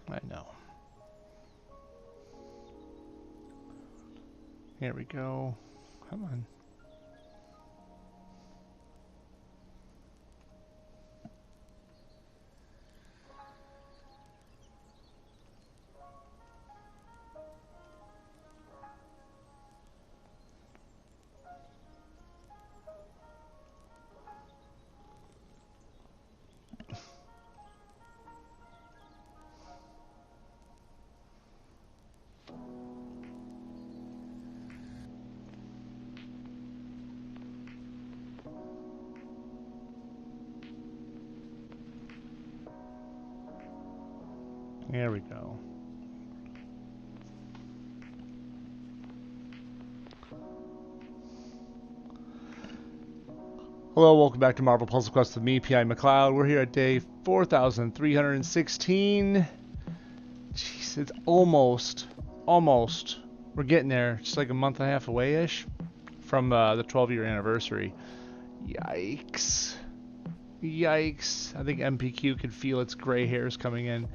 I know. Here we go. Come on. There we go. Hello, welcome back to Marvel Puzzle Quest with me, PiMacleod. We're here at day 4,316. Jeez, it's almost, we're getting there. Just like a month and a half away-ish from the 12-year anniversary. Yikes. Yikes. I think MPQ could feel its gray hairs coming in.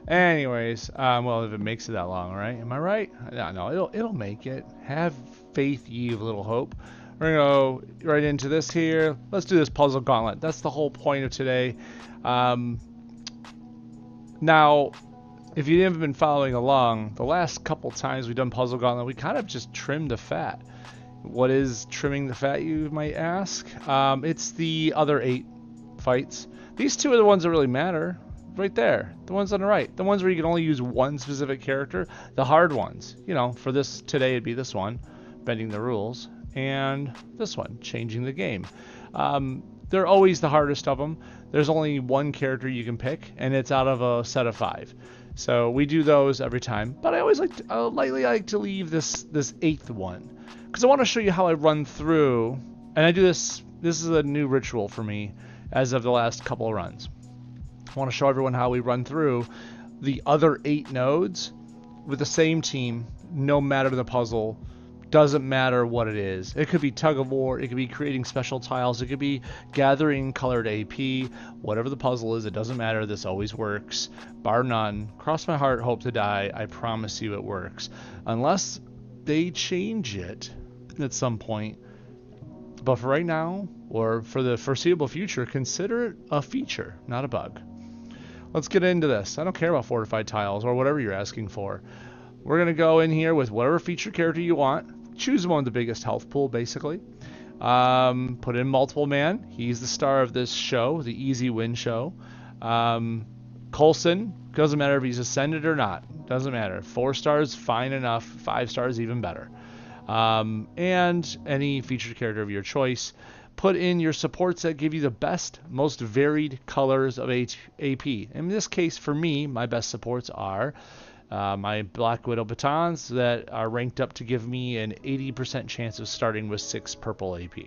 Anyways, well, if it makes it that long, right? Am I right? No, it'll make it. Have faith, ye of little hope. We're gonna go right into this here. Let's do this puzzle gauntlet. That's the whole point of today. Now, if you haven't been following along, the last couple times we've done puzzle gauntlet, we kind of just trimmed the fat. What is trimming the fat, you might ask? It's the other 8 fights. These 2 are the ones that really matter. Right there, the ones on the right, the ones where you can only use one specific character, the hard ones. You know, for this today it'd be this one, bending the rules, and this one, changing the game. They're always the hardest of them. There's only one character you can pick, and it's out of a set of 5. So we do those every time, but I always lightly like to leave this 8th one, because I want to show you how I run through, and I do this is a new ritual for me as of the last couple of runs. I want to show everyone how we run through the other 8 nodes with the same team, no matter the puzzle. Doesn't matter what it is. It could be tug of war, it could be creating special tiles, it could be gathering colored AP, whatever the puzzle is, it doesn't matter. This always works, bar none. Cross my heart, hope to die. I promise you it works. Unless they change it at some point. But for right now, or for the foreseeable future, consider it a feature, not a bug. Let's get into this. I don't care about fortified tiles or whatever you're asking for. We're going to go in here with whatever feature character you want. Choose one with the biggest health pool, basically. Put in multiple man. He's the star of this show, the easy win show. Coulson, doesn't matter if he's ascended or not. Doesn't matter. 4 stars, fine enough. 5 stars, even better. And any featured character of your choice. Put in your supports that give you the best, most varied colors of AP. In this case, for me, my best supports are my Black Widow batons that are ranked up to give me an 80% chance of starting with 6 purple AP.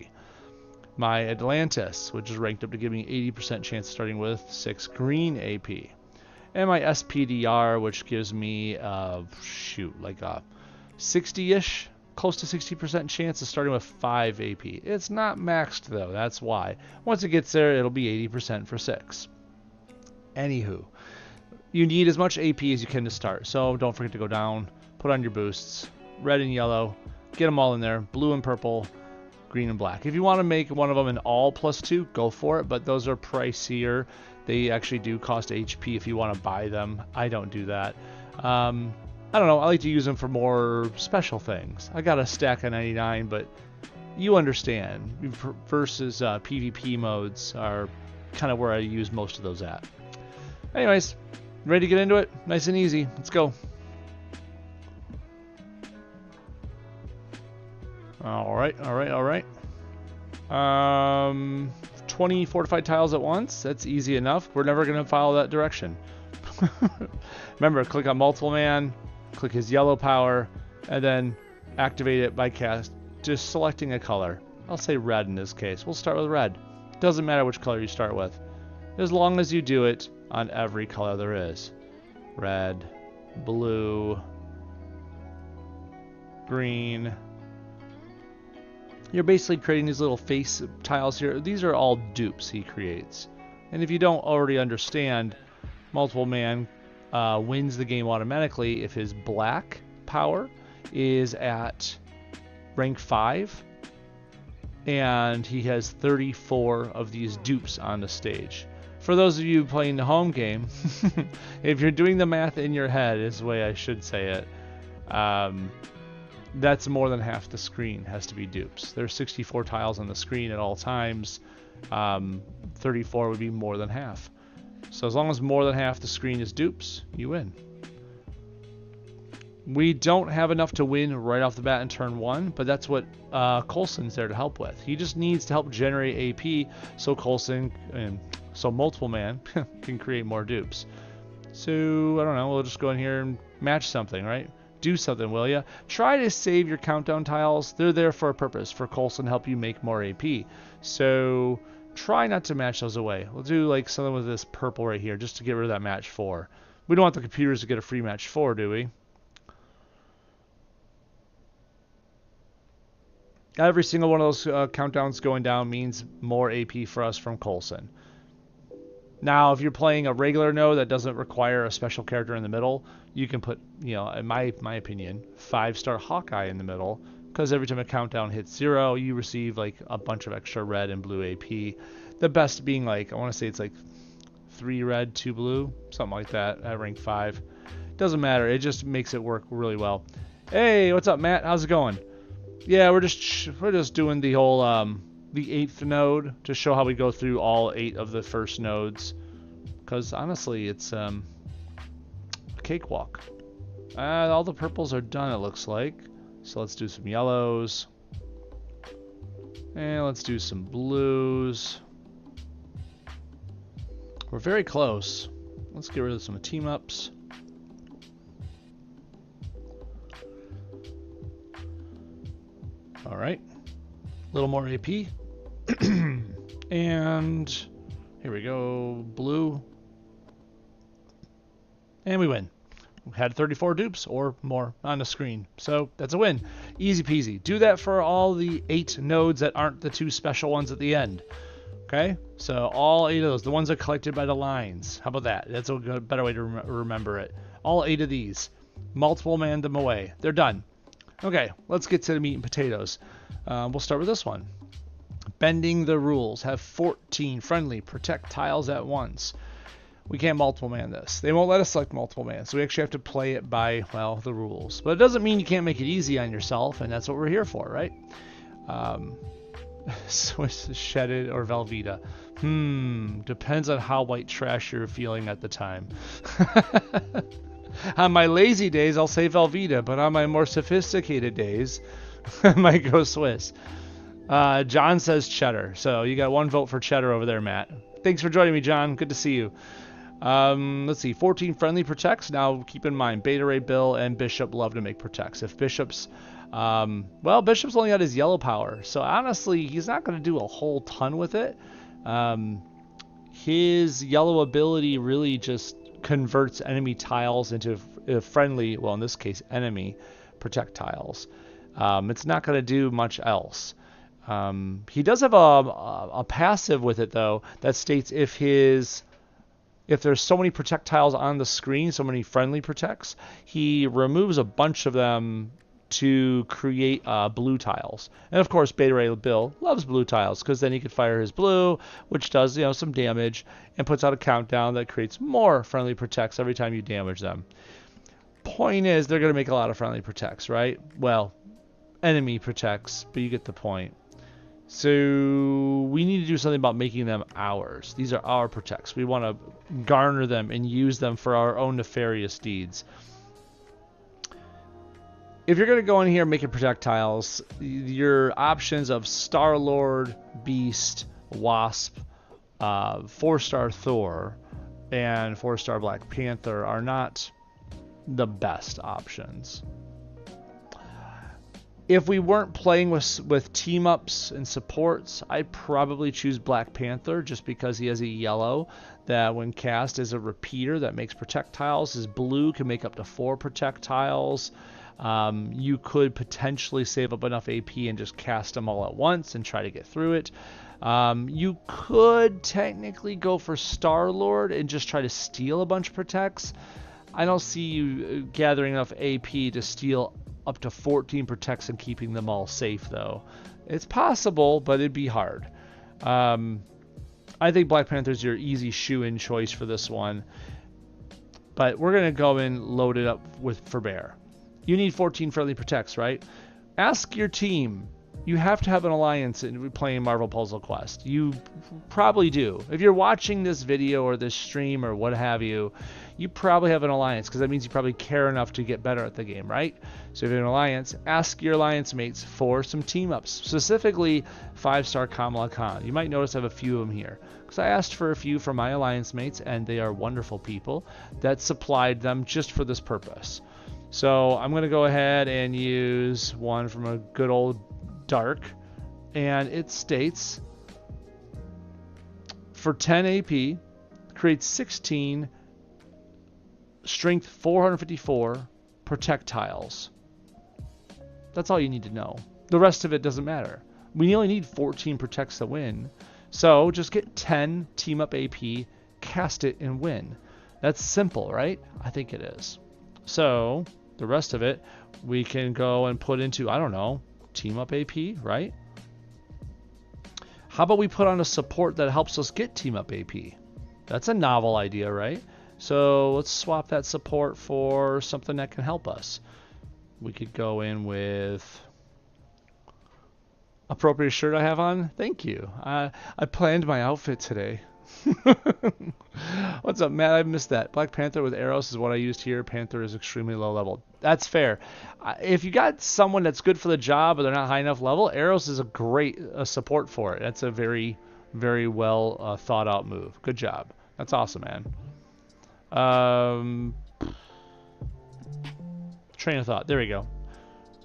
My Atlantis, which is ranked up to give me 80% chance of starting with 6 green AP. And my SPDR, which gives me, like a 60-ish, close to 60% chance of starting with 5 AP. It's not maxed though, that's why. Once it gets there, it'll be 80% for 6. Anywho, you need as much AP as you can to start, so don't forget to go down, put on your boosts, red and yellow, get them all in there, blue and purple, green and black. If you want to make one of them an all +2, go for it, but those are pricier. They actually do cost HP if you want to buy them. I don't do that. I don't know, I like to use them for more special things. I got a stack of 99, but you understand. Versus PvP modes are kind of where I use most of those at. Anyways, ready to get into it? Nice and easy. Let's go. Alright. 20 fortified tiles at once. That's easy enough. We're never going to follow that direction. Remember, click on multiple man. Click his yellow power, and then activate it by just selecting a color. I'll say red in this case. We'll start with red. Doesn't matter which color you start with, as long as you do it on every color there is. Red, blue, green. You're basically creating these little face tiles here. These are all dupes he creates. And if you don't already understand, multiple man wins the game automatically if his black power is at rank 5 and he has 34 of these dupes on the stage. For those of you playing the home game, if you're doing the math in your head is the way I should say it, that's more than half the screen has to be dupes. There's 64 tiles on the screen at all times. 34 would be more than half. So as long as more than half the screen is dupes, you win. We don't have enough to win right off the bat in turn 1, but that's what Coulson's there to help with. He just needs to help generate AP so Coulson and so Multiple Man can create more dupes. So I don't know, we'll just go in here and match something, right? Do something, will ya? Try to save your countdown tiles. They're there for a purpose, for Coulson to help you make more AP. So try not to match those away. We'll do like something with this purple right here just to get rid of that match 4. We don't want the computers to get a free match 4, do we? Every single one of those countdowns going down means more AP for us from Coulson. Now, if you're playing a regular node that doesn't require a special character in the middle, you can put, you know, in my opinion, 5-star Hawkeye in the middle, because every time a countdown hits 0, you receive like a bunch of extra red and blue AP. The best being like, I want to say it's like 3 red, 2 blue, something like that at rank 5. Doesn't matter, it just makes it work really well. Hey, what's up, Matt? How's it going? Yeah, we're just doing the whole the 8th node to show how we go through all 8 of the first nodes, because honestly it's a cakewalk. All the purples are done, it looks like, so let's do some yellows and let's do some blues. We're very close. Let's get rid of some team ups. All right, a little more AP. And here we go, blue. And we win. We had 34 dupes or more on the screen. So that's a win. Easy peasy. Do that for all the 8 nodes that aren't the 2 special ones at the end. Okay? So all 8 of those, the ones that are collected by the lines. How about that? That's a better way to remember it. All 8 of these. Multiple man them away. They're done. Okay, let's get to the meat and potatoes. We'll start with this one. Bending the rules. Have 14 friendly protect tiles at once. We can't multiple man this. They won't let us select multiple man, so we actually have to play it by, well, the rules. But it doesn't mean you can't make it easy on yourself, and that's what we're here for, right? Swiss shedded or Velveeta. Depends on how white trash you're feeling at the time. On my lazy days, I'll say Velveeta, but on my more sophisticated days, I might go Swiss. John says cheddar, so you got 1 vote for cheddar over there, Matt. Thanks for joining me, John. Good to see you. Let's see, 14 friendly protects. Now, keep in mind, Beta Ray Bill and Bishop love to make protects. If Bishop's, well, Bishop's only got his yellow power, so honestly, he's not going to do a whole ton with it. His yellow ability really just converts enemy tiles into friendly, well, in this case, enemy protect tiles. It's not going to do much else. He does have a passive with it, though, that states if there's so many protect tiles on the screen, so many friendly protects, he removes a bunch of them to create blue tiles. And of course, Beta Ray Bill loves blue tiles because then he could fire his blue, which does, you know, some damage and puts out a countdown that creates more friendly protects every time you damage them. Point is, they're going to make a lot of friendly protects, right? Well, enemy protects, but you get the point. So we need to do something about making them ours. These are our protects. We want to garner them and use them for our own nefarious deeds. If you're going to go in here and make projectiles, your options of Star-Lord, Beast, Wasp, 4-star Thor, and 4-star Black Panther are not the best options. If we weren't playing with team-ups and supports, I'd probably choose Black Panther just because he has a yellow that when cast is a repeater that makes projectiles. His blue can make up to 4 projectiles. You could potentially save up enough AP and just cast them all at once and try to get through it. You could technically go for Star-Lord and just try to steal a bunch of protects. I don't see you gathering enough AP to steal up to 14 protects and keeping them all safe, though. It's possible, but it'd be hard. I think Black Panther's your easy shoe-in choice for this one. But we're going to go and load it up for Bear. You need 14 friendly protects, right? Ask your team. You have to have an alliance in playing Marvel Puzzle Quest. You probably do. If you're watching this video or this stream or what have you, you probably have an alliance, because that means you probably care enough to get better at the game, right? So if you have an alliance, ask your alliance mates for some team-ups, specifically 5-star Kamala Khan. You might notice I have a few of them here, because I asked for a few from my alliance mates, and they are wonderful people that supplied them just for this purpose. So I'm going to go ahead and use one from a good old Dark, and it states for 10 AP, create 16 strength 454 projectiles. That's all you need to know. The rest of it doesn't matter. We only need 14 protects to win, so just get 10 team up AP, cast it, and win. That's simple, right? I think it is. So the rest of it we can go and put into, I don't know, team up AP, right? How about we put on a support that helps us get team up AP? That's a novel idea, right? So let's swap that support for something that can help us. We could go in with appropriate shirt I have on. Thank you. I planned my outfit today. What's up, Matt? I missed that. Black Panther with arrows is what I used here. Panther is extremely low level. That's fair. If you got someone that's good for the job but they're not high enough level, arrows is a great support for it. That's a very, very well thought out move. Good job. That's awesome, man. Train of thought. There we go.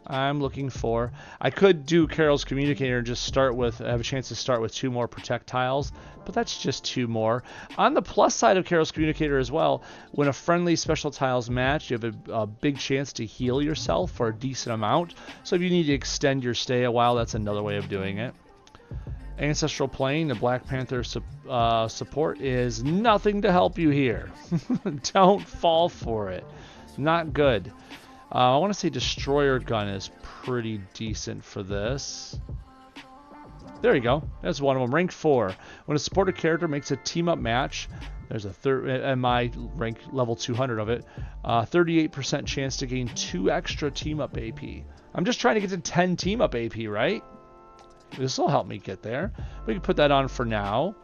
I'm looking for... I could do Carol's Communicator and just start with... have a chance to start with 2 more projectiles, but that's just 2 more. On the plus side of Carol's Communicator as well, when a friendly special tiles match, you have a big chance to heal yourself for a decent amount. So if you need to extend your stay a while, that's another way of doing it. Ancestral Plane, the Black Panther support is nothing to help you here. Don't fall for it. Not good. I want to say Destroyer Gun is pretty decent for this. There you go. That's one of them. Rank 4. When a supported character makes a team-up match, there's a at my rank level 200 of it, 38% chance to gain 2 extra team-up AP. I'm just trying to get to 10 team-up AP, right? This will help me get there. We can put that on for now.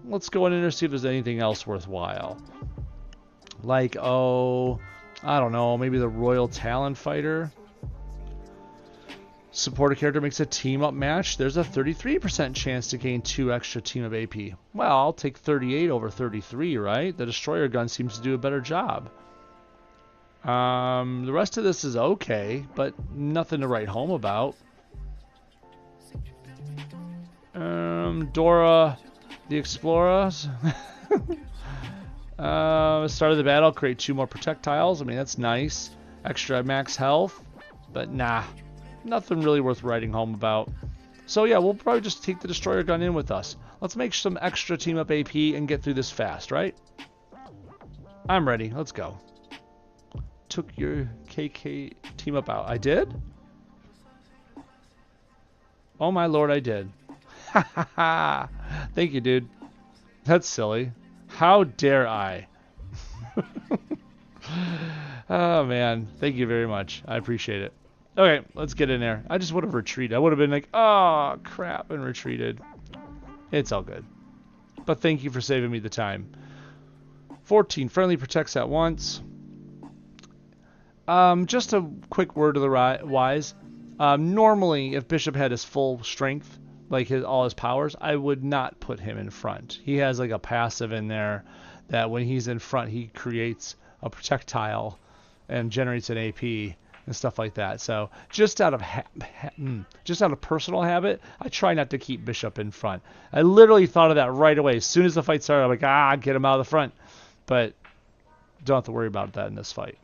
Let's go in and see if there's anything else worthwhile. Like, oh... I don't know, maybe the Royal Talon Fighter. Support a character makes a team-up match. There's a 33% chance to gain 2 extra team-up AP. Well, I'll take 38 over 33, right? The Destroyer Gun seems to do a better job. The rest of this is okay, but nothing to write home about. Dora the Explorers. Start of the battle, create 2 more projectiles. I mean, that's nice. Extra max health, but nah, nothing really worth writing home about. So yeah, we'll probably just take the Destroyer Gun in with us. Let's make some extra team up AP and get through this fast, right? I'm ready. Let's go. Took your KK team up out. I did? Oh my lord, I did. Ha ha ha. Thank you, dude. That's silly. How dare I? Oh, man. Thank you very much. I appreciate it. Okay, let's get in there. I just would have retreated. I would have been like, oh, crap, and retreated. It's all good. But thank you for saving me the time. 14. Friendly protects at once. Just a quick word to the wise. Normally, if Bishop had his full strength, like all his powers, I would not put him in front. He has like a passive in there that when he's in front, he creates a projectile and generates an AP and stuff like that. So just out of personal habit, I try not to keep Bishop in front. I literally thought of that right away. As soon as the fight started, I'm like, get him out of the front. But don't have to worry about that in this fight.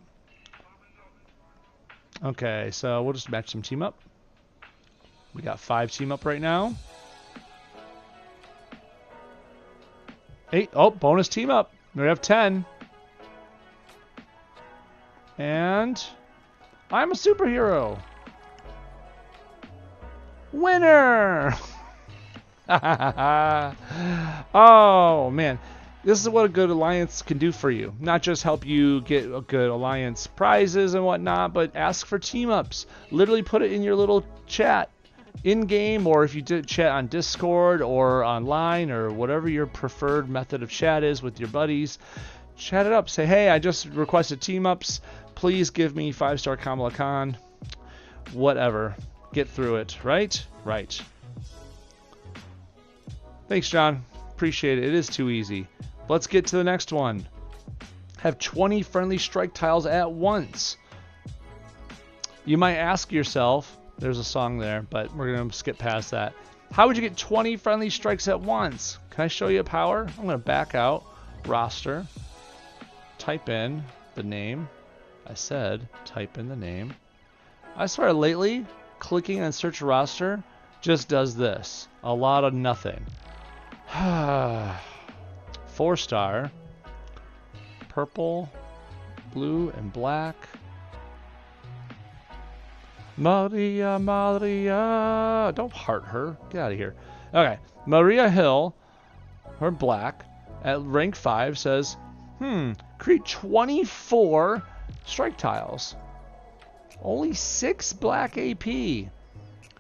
Okay, so we'll just match some team up. We got 5 team up right now. 8. Oh, bonus team up. We have 10. And I'm a superhero. Winner! Oh, man. This is what a good alliance can do for you. Not just help you get a good alliance prizes and whatnot, but ask for team-ups. Literally put it in your little chat in-game, or if you did chat on Discord or online or whatever your preferred method of chat is with your buddies. Chat it up. Say, hey, I just requested team-ups. Please give me 5-star Kamala Khan. Whatever. Get through it, right? Right. Thanks, John. Appreciate it. It is too easy. Let's get to the next one. Have 20 friendly strike tiles at once. You might ask yourself, there's a song there, but we're going to skip past that. How would you get 20 friendly strikes at once? Can I show you a power? I'm going to back out, roster, type in the name. I said type in the name. I swear lately, clicking on search roster just does this. A lot of nothing. 4-star, purple, blue, and black. Maria, Maria. Don't heart her. Get out of here. Okay. Maria Hill, her black, at rank 5 says, create 24 strike tiles. Only 6 black AP.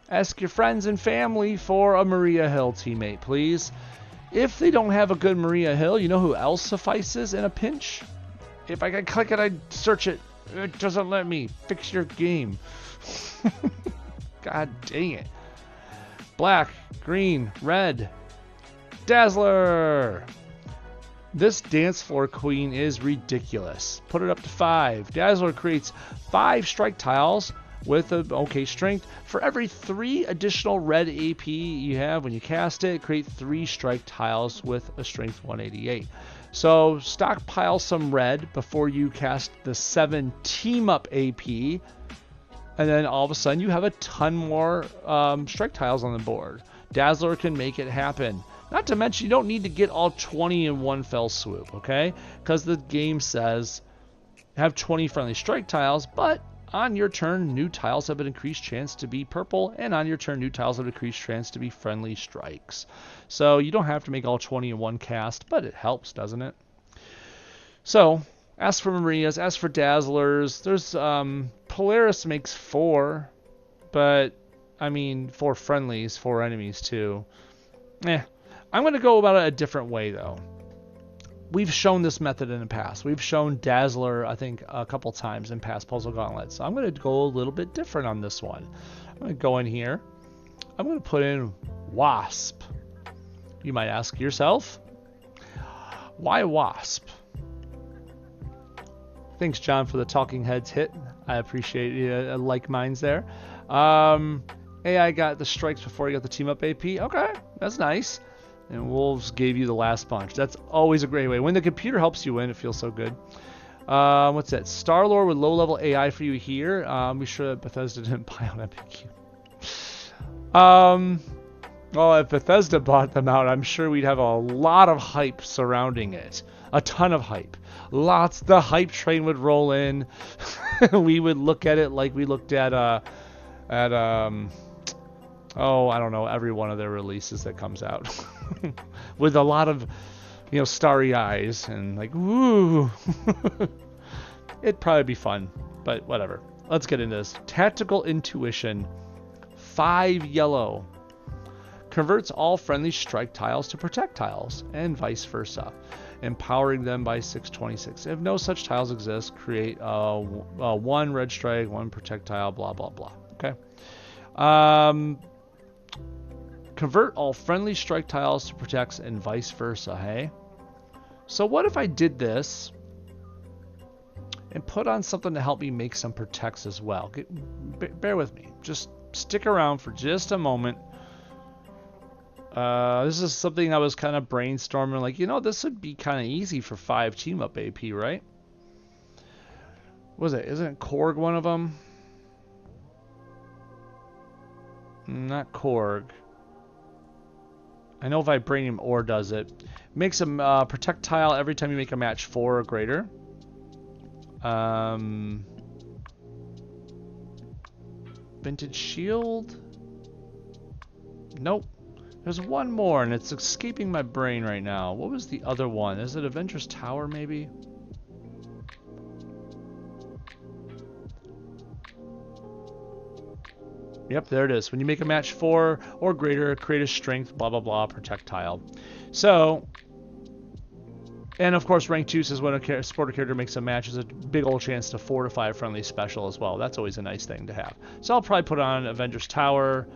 Ask your friends and family for a Maria Hill teammate, please. If they don't have a good Maria Hill, you know who else suffices in a pinch? If I can click it, I search it. It doesn't let me. Fix your game. God dang it. Black, green, red. Dazzler! This dance floor queen is ridiculous. Put it up to 5. Dazzler creates 5 strike tiles with an okay strength. For every 3 additional red AP you have when you cast it, create 3 strike tiles with a strength 188. So stockpile some red before you cast the 7 team up AP, and then all of a sudden you have a ton more strike tiles on the board. Dazzler can make it happen. Not to mention you don't need to get all 20 in one fell swoop, okay? Because the game says have 20 friendly strike tiles, but on your turn, new tiles have an increased chance to be purple, and on your turn, new tiles have an increased chance to be friendly strikes. So you don't have to make all 20 in one cast, but it helps, doesn't it? So ask for Marias, ask for Dazzlers. There's Polaris makes 4, but I mean 4 friendlies, 4 enemies too. I'm going to go about it a different way though. We've shown this method in the past. We've shown Dazzler, I think, a couple times in past Puzzle Gauntlets. So I'm going to go a little bit different on this one. I'm going to go in here. I'm going to put in Wasp. You might ask yourself, why Wasp? Thanks, John, for the Talking Heads hit. I appreciate it. Like mine's there. AI got the strikes before he got the team up AP. Okay, that's nice. And Wolves gave you the last punch. That's always a great way. When the computer helps you win, it feels so good. What's that? Star-Lord with low-level AI for you here. Be sure that Bethesda didn't buy on MPQ. Well, if Bethesda bought them out, I'm sure we'd have a lot of hype surrounding it. A ton of hype. Lots. The hype train would roll in. We would look at it like we looked at oh, I don't know, every one of their releases that comes out. With a lot of, you know, starry eyes and like, woo. It'd probably be fun, but whatever. Let's get into this. Tactical Intuition. 5 yellow. Converts all friendly strike tiles to protect tiles, and vice versa. Empowering them by 626. If no such tiles exist, create 1 red strike, 1 protect tile, blah, blah, blah. Okay. Convert all friendly strike tiles to protects and vice versa, hey? So what if I did this and put on something to help me make some protects as well? Bear with me. Just stick around for just a moment. This is something I was kind of brainstorming, like, you know, this would be kind of easy for 5 team-up AP, right? What was it? Isn't Korg one of them? Not Korg. I know Vibranium Ore does it. Makes a protect tile every time you make a match 4 or greater. Vintage Shield? Nope. There's one more, and it's escaping my brain right now. What was the other one? Is it Avengers Tower, maybe? Yep, there it is. When you make a match 4 or greater, create a strength, blah, blah, blah, protect tile. So, and of course, rank 2 says when a supporter character makes a match, there's a big old chance to fortify a friendly special as well. That's always a nice thing to have. So I'll probably put on Avengers Tower,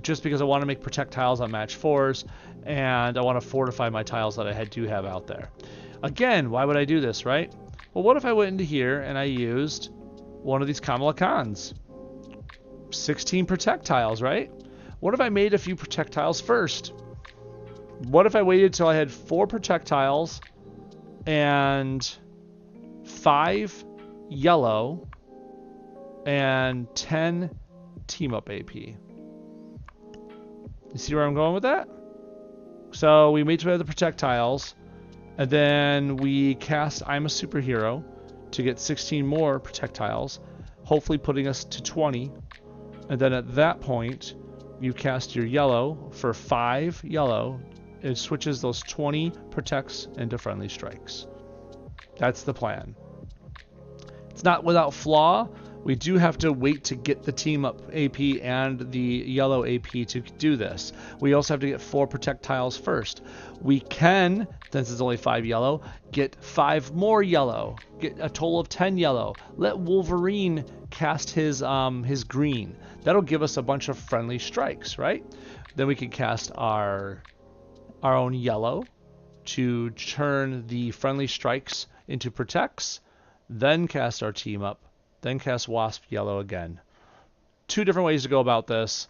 just because I want to make protect tiles on match 4s, and I want to fortify my tiles that I do have out there. Again, why would I do this, right? Well, what if I went into here and I used one of these Kamala Khans? 16 protect tiles, right? What if I made a few protect tiles first? What if I waited till I had 4 protect tiles and 5 yellow and 10 team up AP? You see where I'm going with that? So we wait till we have the protect tiles, and then we cast I'm a Superhero to get 16 more protect tiles, hopefully putting us to 20. And then at that point, you cast your yellow for 5 yellow. It switches those 20 protects into friendly strikes. That's the plan. It's not without flaw. We do have to wait to get the team up AP and the yellow AP to do this. We also have to get 4 protect tiles first. We can, since it's only 5 yellow, get 5 more yellow. Get a total of 10 yellow. Let Wolverine cast his green. That'll give us a bunch of friendly strikes, right? Then we can cast our own yellow to turn the friendly strikes into protects. Then cast our team up. Then cast Wasp yellow again. 2 different ways to go about this.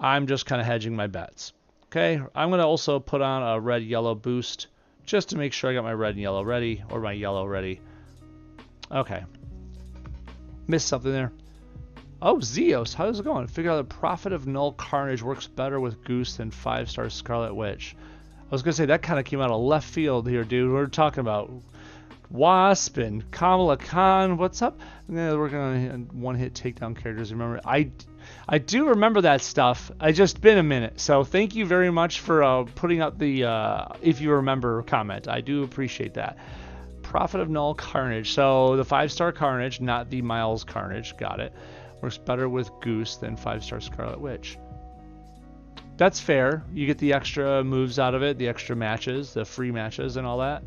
I'm just kind of hedging my bets. Okay, I'm going to also put on a red-yellow boost just to make sure I got my red and yellow ready, or my yellow ready. Okay. Missed something there. Oh, Zeos, how's it going? Figure out the Prophet of Null Carnage works better with Goose than 5-star Scarlet Witch. I was going to say, that kind of came out of left field here, dude. We're talking about Wasp and Kamala Khan. What's up? Yeah, we're working on one-hit takedown characters. Remember, I do remember that stuff. I just been a minute. So thank you very much for putting up the if you remember comment. I do appreciate that. Prophet of Null Carnage. So the 5-star Carnage, not the Miles Carnage. Got it. Works better with Goose than 5-star Scarlet Witch. That's fair. You get the extra moves out of it, the extra matches, the free matches and all that.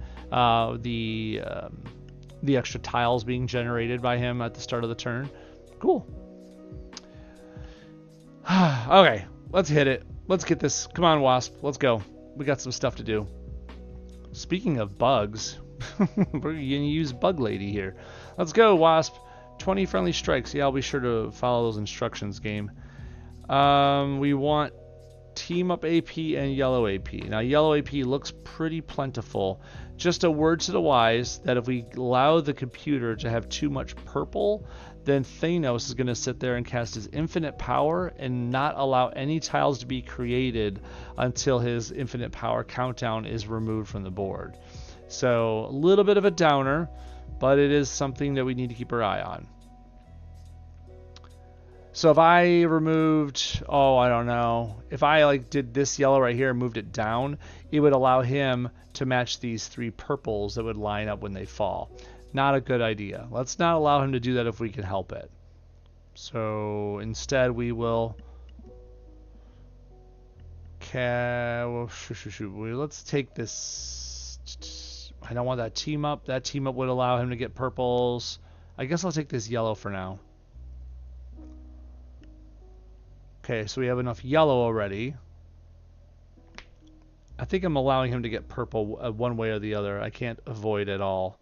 The extra tiles being generated by him at the start of the turn. Cool. Okay, let's hit it. Let's get this. Come on, Wasp. Let's go. We got some stuff to do. Speaking of bugs, we're going to use Bug Lady here. Let's go, Wasp. 20 friendly strikes. Yeah, I'll be sure to follow those instructions, game. We want team up AP and yellow AP. Now, yellow AP looks pretty plentiful. Just a word to the wise that if we allow the computer to have too much purple, then Thanos is going to sit there and cast his infinite power and not allow any tiles to be created until his infinite power countdown is removed from the board. So a little bit of a downer, but it is something that we need to keep our eye on. So if I removed, I don't know, if I did this yellow right here and moved it down, it would allow him to match these 3 purples that would line up when they fall. Not a good idea. Let's not allow him to do that if we can help it. So instead we will let's take this. I don't want that team up. That team up would allow him to get purples. I guess I'll take this yellow for now. Okay, so we have enough yellow already. I think I'm allowing him to get purple one way or the other. I can't avoid it all.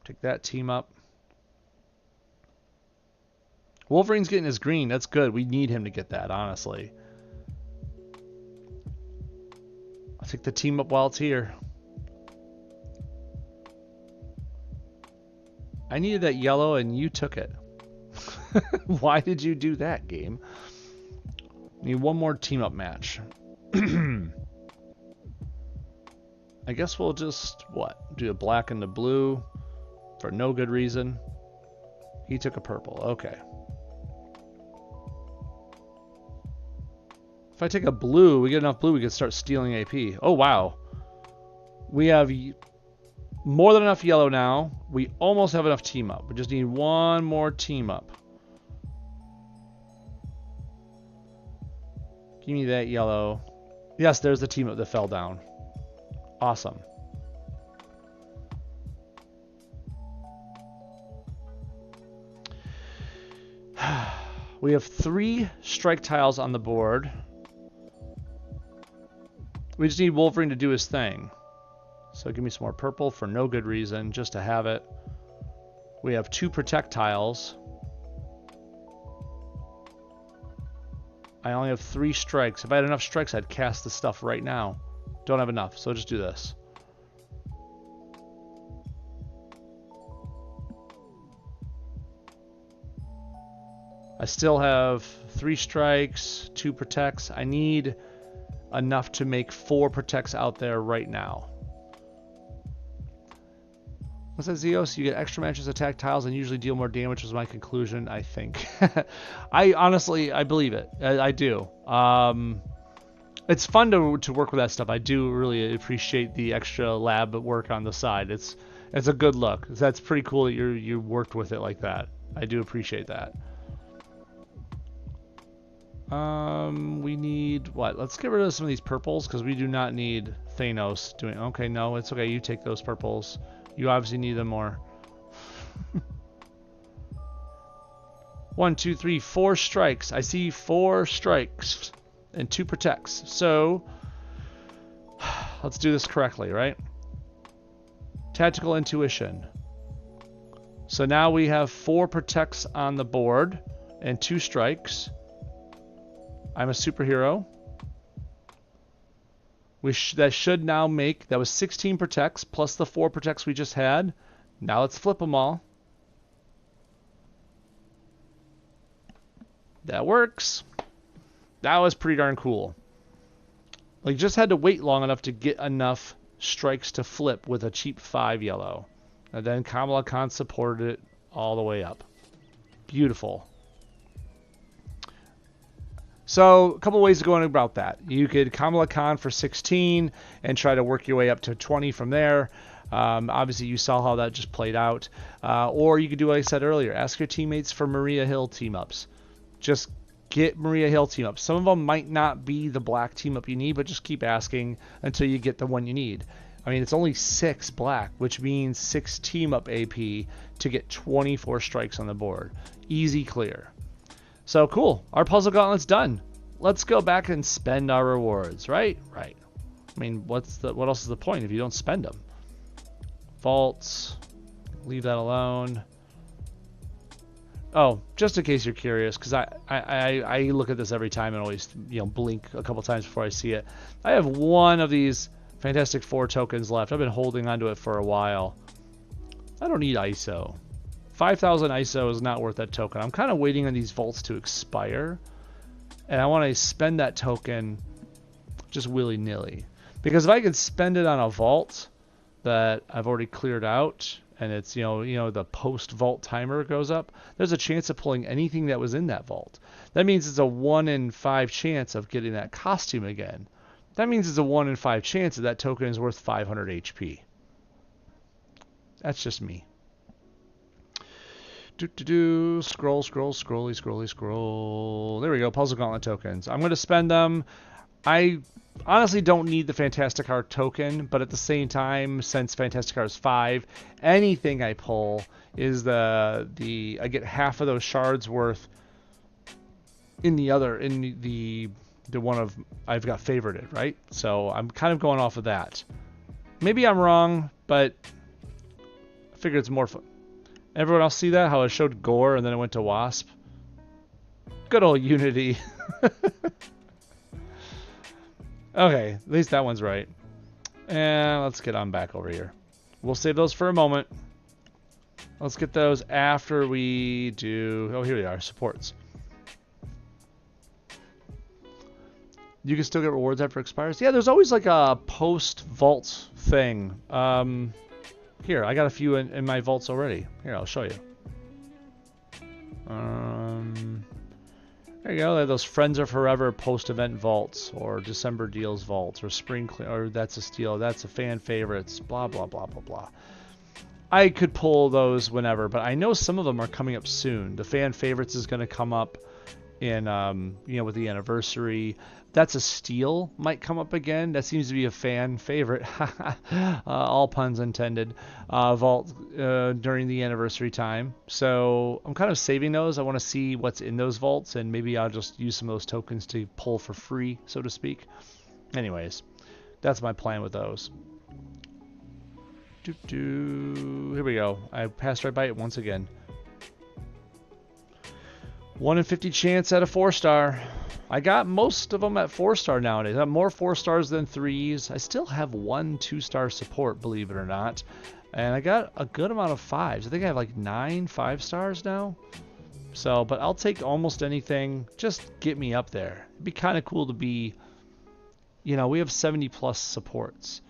Take that team up. Wolverine's getting his green. That's good. We need him to get that, honestly. I'll take the team up while it's here. I needed that yellow and you took it. Why did you do that, game? Need one more team up match. I guess we'll just, do a black and the blue for no good reason. He took a purple. Okay. If I take a blue, we get enough blue, we can start stealing AP. Oh, wow. We have more than enough yellow now. We almost have enough team up. We just need one more team up. Give me that yellow. Yes, there's the team up that fell down. Awesome. We have 3 strike tiles on the board. We just need Wolverine to do his thing. So give me some more purple for no good reason, just to have it. We have 2 protect tiles. I only have 3 strikes. If I had enough strikes, I'd cast the stuff right now. Don't have enough, so just do this. I still have 3 strikes, 2 protects. I need enough to make 4 protects out there right now. What's that, Zeos? You get extra matches attack tiles and usually deal more damage was my conclusion, I think. I honestly believe it. I do. It's fun to work with that stuff. I do really appreciate the extra lab work on the side. It's a good look. That's pretty cool that you worked with it like that. I do appreciate that. We need what? Let's get rid of some of these purples because we do not need Thanos doing. Okay, no, it's okay. You take those purples. You obviously need them more. 1, 2, 3, 4 strikes. I see 4 strikes and 2 protects. So let's do this correctly, right? Tactical intuition. So now we have 4 protects on the board and 2 strikes. I'm a superhero. That should now make, that was 16 protects plus the 4 protects we just had. Now let's flip them all. That works. That was pretty darn cool. Like, just had to wait long enough to get enough strikes to flip with a cheap 5 yellow. And then Kamala Khan supported it all the way up. Beautiful. So, a couple ways of going about that. You could Kamala Khan for 16 and try to work your way up to 20 from there. Obviously, you saw how that just played out. Or you could do what I said earlier. Ask your teammates for Maria Hill team-ups. Just get Maria Hill team-ups. Some of them might not be the black team-up you need, but just keep asking until you get the one you need. I mean, it's only 6 black, which means 6 team-up AP to get 24 strikes on the board. Easy clear. So cool, our puzzle gauntlet's done. Let's go back and spend our rewards, right? Right. I mean, what else is the point if you don't spend them? Vaults, leave that alone. Oh, just in case you're curious, because I look at this every time and always blink a couple times before I see it. I have one of these Fantastic Four tokens left. I've been holding onto it for a while. I don't need ISO. 5,000 ISO is not worth that token. I'm kind of waiting on these vaults to expire, and I want to spend that token just willy-nilly. Because if I could spend it on a vault that I've already cleared out, and it's the post-vault timer goes up, there's a chance of pulling anything that was in that vault. That means it's a 1 in 5 chance of getting that costume again. That means it's a 1 in 5 chance that token is worth 500 HP. That's just me. Scroll, scroll. There we go. Puzzle Gauntlet tokens. I'm going to spend them. I honestly don't need the Fantastic Art token, but at the same time, since Fantastic Art is 5, anything I pull is I get half of those shards worth in the one of I've got favorited, right? So I'm kind of going off of that. Maybe I'm wrong, but I figure it's more fun. Everyone else see that? How it showed Gore and then it went to Wasp? Good old Unity. Okay, at least that one's right. And let's get on back over here. We'll save those for a moment. Let's get those after we do... Oh, here we are. Supports. You can still get rewards after it expires? Yeah, there's always like a post-vault thing. Here, I got a few in my vaults already. Here, I'll show you. There you go. Those Friends of Forever post-event vaults, or December deals vaults, or spring or that's a steal. That's a fan favorites. Blah blah blah blah blah. I could pull those whenever, but I know some of them are coming up soon. The fan favorites is going to come up in, with the anniversary. That's a steal. Might come up again. That seems to be a fan favorite. All puns intended. Vault during the anniversary time. So I'm kind of saving those. I want to see what's in those vaults, and maybe I'll just use some of those tokens to pull for free, so to speak. Anyways, that's my plan with those. Here we go. I passed right by it once again. 1 in 50 chance at a 4-star. I got most of them at 4-star nowadays. I have more 4-stars than 3s. I still have 1 2-star support, believe it or not. And I got a good amount of 5s. I think I have like 9 5-stars now. So, but I'll take almost anything. Just get me up there. It'd be kind of cool to be, we have 70 plus supports.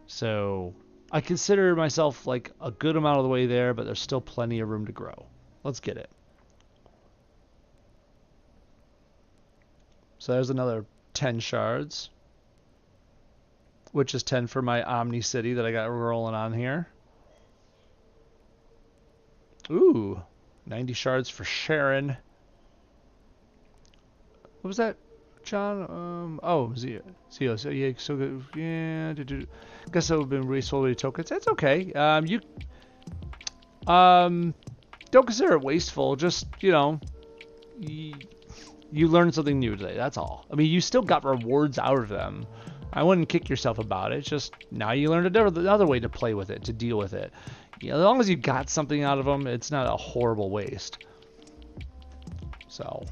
So I consider myself like a good amount of the way there, but there's still plenty of room to grow. Let's get it. So there's another 10 shards, which is 10 for my Omni City that I got rolling on here. Ooh, 90 shards for Sharon. What was that, John? Zio. So yeah, so good. Yeah, guess that would have been resold tokens. That's okay. Don't consider it wasteful. Just, you learned something new today, that's all. I mean, you still got rewards out of them. I wouldn't kick yourself about it. It's just now you learned another way to play with it, to deal with it. As long as you got something out of them, it's not a horrible waste. So,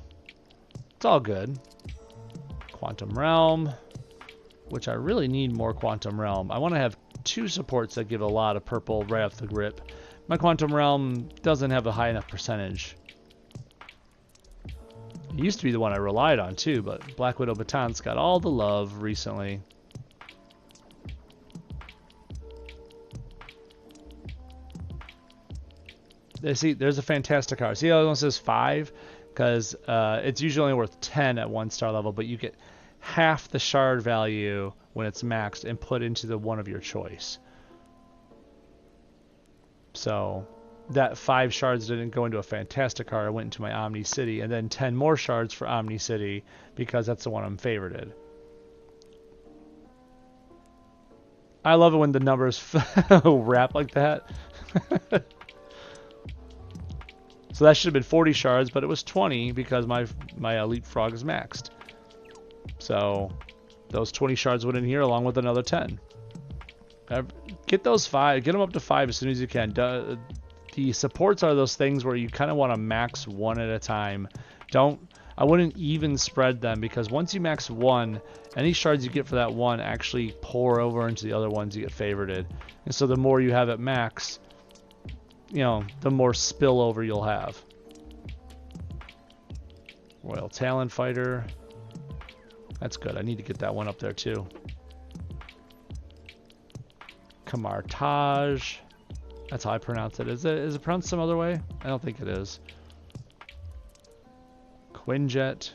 it's all good. Quantum Realm, which I really need more Quantum Realm. I want to have 2 supports that give a lot of purple right off the grip. My Quantum Realm doesn't have a high enough percentage. It used to be the one I relied on too, but Black Widow Baton's got all the love recently. See, there's a fantastic card. See how it says 5? Because it's usually only worth 10 at 1-star level, but you get half the shard value when it's maxed and put into the one of your choice. So that 5 shards didn't go into a fantastic card. I went into my Omni City, and then 10 more shards for Omni City because that's the one I'm favorited. I love it when the numbers wrap like that. So that should have been 40 shards, but it was 20 because my Elite Frog is maxed. So those 20 shards went in here along with another 10. Get those 5. Get them up to 5 as soon as you can. The supports are those things where you kind of want to max 1 at a time. I wouldn't even spread them, because once you max 1, any shards you get for that 1 actually pour over into the other ones you get favorited. And so the more you have at max, the more spillover you'll have. Royal Talon Fighter. That's good. I need to get that one up there too. Kamar Taj. That's how I pronounce it. Is it pronounced some other way? I don't think it is. Quinjet.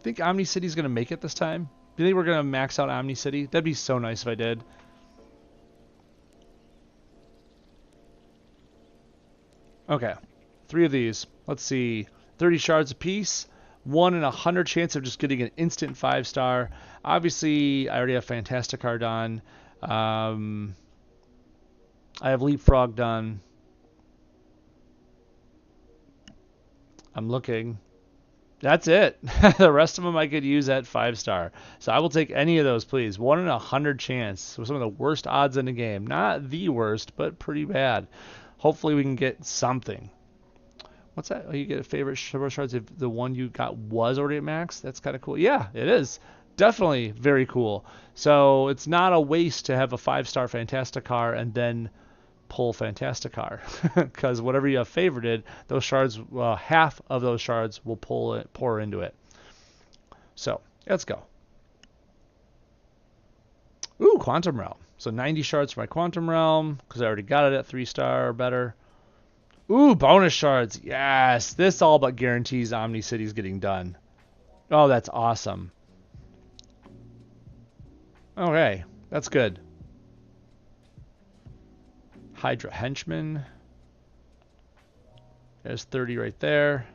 Think Omni City's gonna make it this time? Do you think we're gonna max out Omni City? That'd be so nice if I did. Okay, 3 of these. Let's see. 30 shards apiece. 1 in 100 chance of just getting an instant 5-star. Obviously, I already have Fantastic Card done. I have Leapfrog done. I'm looking. That's it. The rest of them I could use at 5-star. So I will take any of those, please. 1 in 100 chance. With some of the worst odds in the game. Not the worst, but pretty bad. Hopefully we can get something. What's that? Oh, you get a favorite shards if the one you got was already at max? That's kind of cool. Yeah, it is. Definitely very cool. So it's not a waste to have a 5-star Fantasticar and then pull Fantasticar. Because whatever you have favorited, those shards, half of those shards will pour into it. So let's go. Ooh, Quantum Realm. So 90 shards for my Quantum Realm, because I already got it at 3-star or better. Ooh, bonus shards. Yes, this all but guarantees Omni City's getting done. Oh, that's awesome. Okay, that's good. Hydra Henchman. There's 30 right there.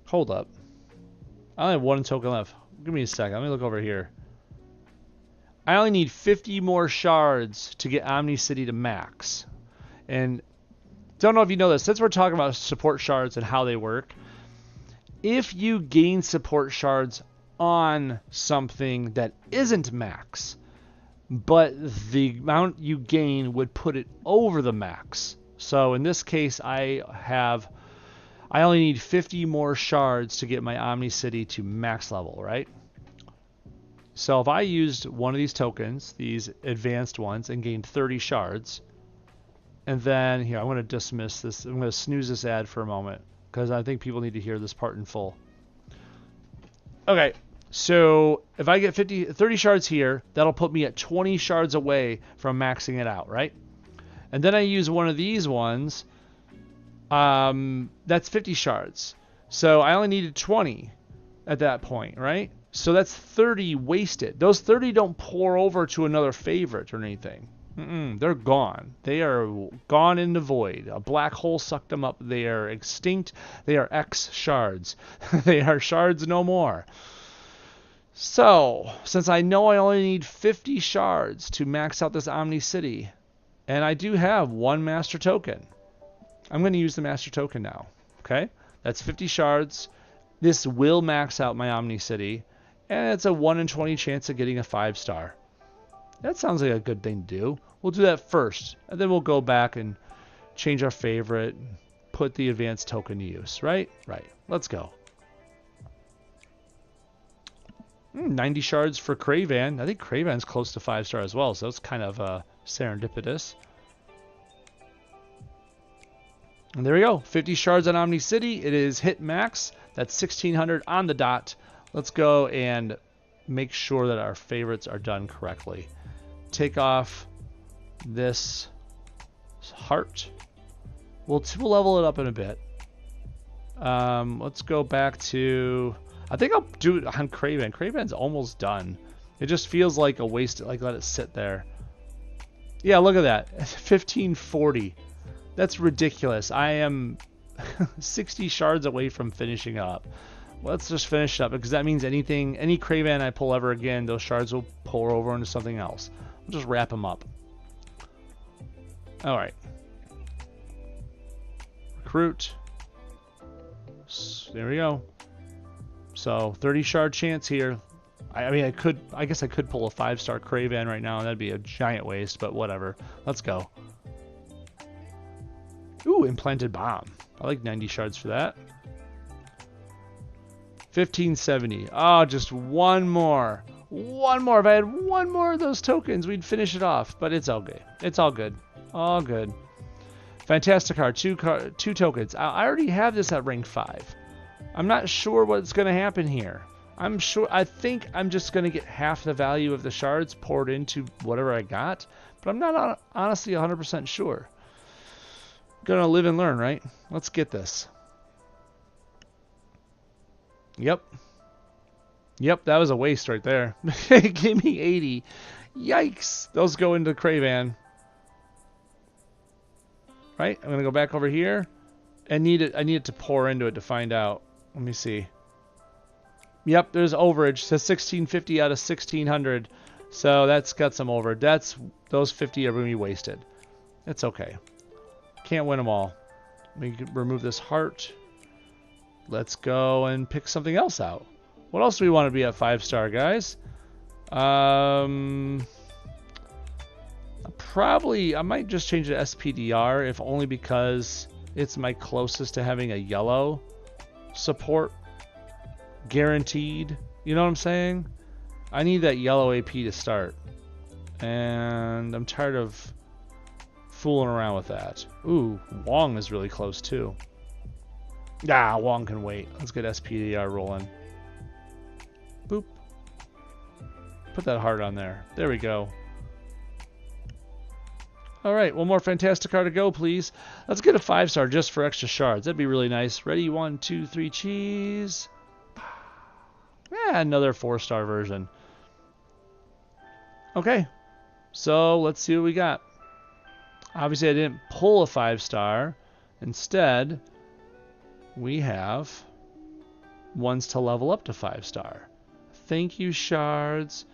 Hold up. I only have one token left. Give me a second. Let me look over here. I only need 50 more shards to get Omni City to max. And don't know if you know this. Since we're talking about support shards and how they work, if you gain support shards on something that isn't max, but the amount you gain would put it over the max. So in this case, I only need 50 more shards to get my Omni City to max level, right? So if I used one of these tokens, these advanced ones, and gained 30 shards, and then here, I'm going to dismiss this. I'm going to snooze this ad for a moment because I think people need to hear this part in full. Okay, so if I get 30 shards here, that'll put me at 20 shards away from maxing it out, right? And then I use one of these ones. That's 50 shards. So I only needed 20 at that point, right? So that's 30 wasted. Those 30 don't pour over to another favorite or anything. They're gone. They are gone in the void. A black hole sucked them up. They are extinct. They are X shards. They are shards no more. So, since I know I only need 50 shards to max out this Omni City, and I do have one master token, I'm going to use the master token now. Okay? That's 50 shards. This will max out my Omni City, and it's a 1 in 20 chance of getting a 5-star. That sounds like a good thing to do. We'll do that first, and then we'll go back and change our favorite, put the advanced token to use, right? Right. Let's go. 90 shards for Craven. I think Craven's close to 5-star as well, so it's kind of serendipitous. And there we go. 50 shards on Omni City. It is hit max. That's 1600 on the dot. Let's go and make sure that our favorites are done correctly. Take off this heart. We'll level it up in a bit. Let's go back to... I think I'll do it on Craven. Craven's almost done. It just feels like a waste. Like, let it sit there. Yeah, look at that. 1540. That's ridiculous. I am 60 shards away from finishing up. Let's just finish up, because that means any Craven I pull ever again, those shards will pour over into something else. We'll just wrap them up. Alright. Recruit. There we go. So 30 shard chance here. I mean, I guess I could pull a 5-star Craven right now, and that'd be a giant waste, but whatever. Let's go. Ooh, implanted bomb. I like 90 shards for that. 1570. Oh, just one more. One more. If I had one more of those tokens, we'd finish it off. But it's all good. It's all good. All good. Fantastic card. Two tokens. I already have this at rank 5. I'm not sure what's going to happen here. I think I'm just going to get half the value of the shards poured into whatever I got. But I'm not honestly 100% sure. Gonna live and learn, right? Let's get this. Yep. Yep, that was a waste right there. Give me 80. Yikes. Those go into Craven. Right? I'm gonna go back over here. I need it to pour into it to find out. Let me see. Yep, there's overage. It says 1650 out of 1600. So that's got some overage. Those 50 are gonna be wasted. It's okay. Can't win them all. We can remove this heart. Let's go and pick something else out. What else do we want to be at 5-star, guys? Probably, I might just change it to SPDR, if only because it's my closest to having a yellow support guaranteed. You know what I'm saying? I need that yellow AP to start. And I'm tired of fooling around with that. Ooh, Wong is really close too. Ah, Wong can wait. Let's get SPDR rolling. Boop. Put that heart on there. There we go. All right, one more fantastic card to go, please. Let's get a 5-star just for extra shards. That'd be really nice. Ready? 1, 2, 3, cheese. Another 4-star version. Okay, so let's see what we got. Obviously, I didn't pull a 5-star. Instead, we have ones to level up to 5-star. Thank you, shards.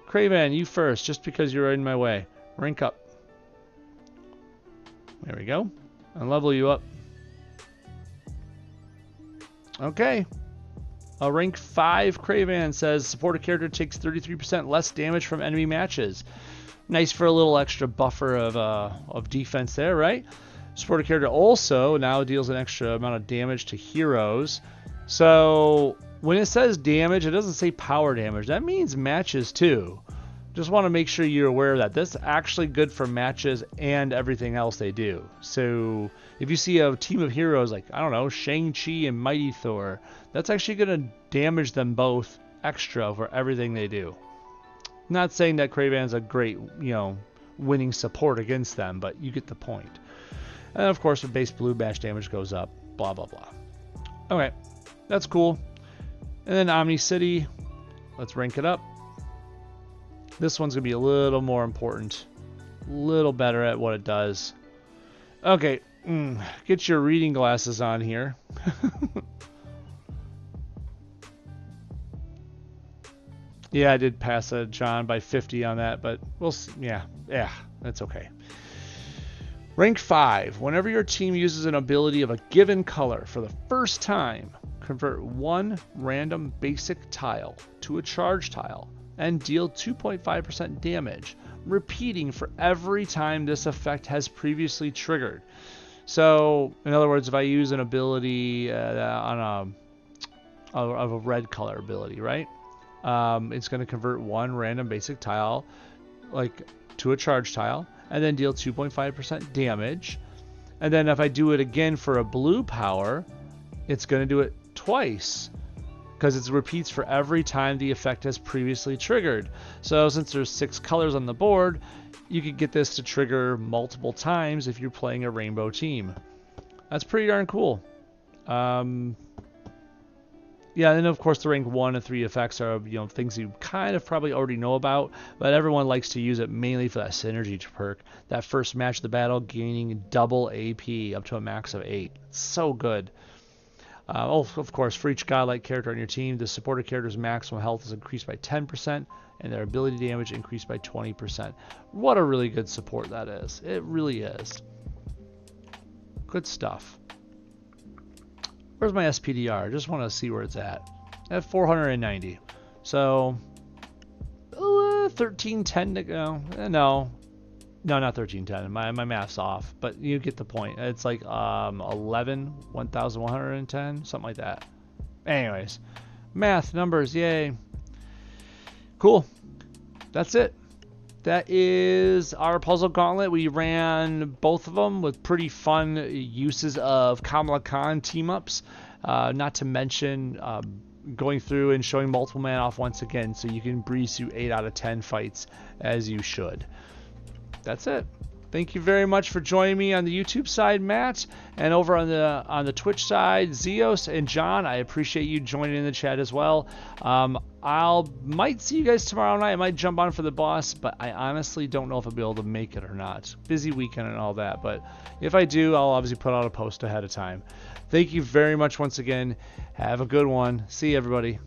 Craven, you first, just because you're in my way. Rank up. There we go. And level you up. Okay. A rank 5 Craven says support a character takes 33% less damage from enemy matches. Nice for a little extra buffer of defense there, right? Support a character also now deals an extra amount of damage to heroes. So when it says damage, it doesn't say power damage. That means matches too. Just want to make sure you're aware of that. That's actually good for matches and everything else they do. So if you see a team of heroes like, I don't know, Shang-Chi and Mighty Thor, that's actually going to damage them both extra for everything they do. Not saying that Craven's a great, winning support against them, but you get the point. And of course, the base blue bash damage goes up, blah, blah, blah. Okay, that's cool. And then Omni City, let's rank it up. This one's going to be a little more important. A little better at what it does. Okay, get your reading glasses on here. Yeah, I did pass John by 50 on that, but we'll see. Yeah, that's okay. Rank 5. Whenever your team uses an ability of a given color for the first time, convert one random basic tile to a charge tile and deal 2.5% damage, repeating for every time this effect has previously triggered. So, in other words, if I use an ability of a red color ability, right? It's going to convert one random basic tile to a charge tile and then deal 2.5% damage. And then if I do it again for a blue power, it's going to do it twice because it repeats for every time the effect has previously triggered. So since there's 6 colors on the board, you could get this to trigger multiple times if you're playing a rainbow team. That's pretty darn cool. Yeah, and of course the rank 1 and 3 effects are things you kind of probably already know about, but everyone likes to use it mainly for that synergy perk. That first match of the battle gaining double AP up to a max of 8. It's so good. Of course, for each godlike character on your team, the supported character's maximum health is increased by 10%, and their ability damage increased by 20%. What a really good support that is. It really is. Good stuff. Where's my SPDR? I just want to see where it's at. At 490. So, 1310 to go. No, not 1310. My math's off, but you get the point. It's like 1110, something like that. Anyways, math, numbers, yay. Cool. That's it. That is our puzzle gauntlet. We ran both of them with pretty fun uses of Kamala Khan team-ups. Not to mention going through and showing multiple man off once again, so you can breeze through 8 out of 10 fights as you should. That's it. Thank you very much for joining me on the YouTube side, Matt, and over on the Twitch side, Zeos and John. I appreciate you joining in the chat as well. Might see you guys tomorrow night. I might jump on for the boss, but I honestly don't know if I'll be able to make it or not. Busy weekend and all that, but if I do, I'll obviously put out a post ahead of time. Thank you very much once again. Have a good one. See you, everybody.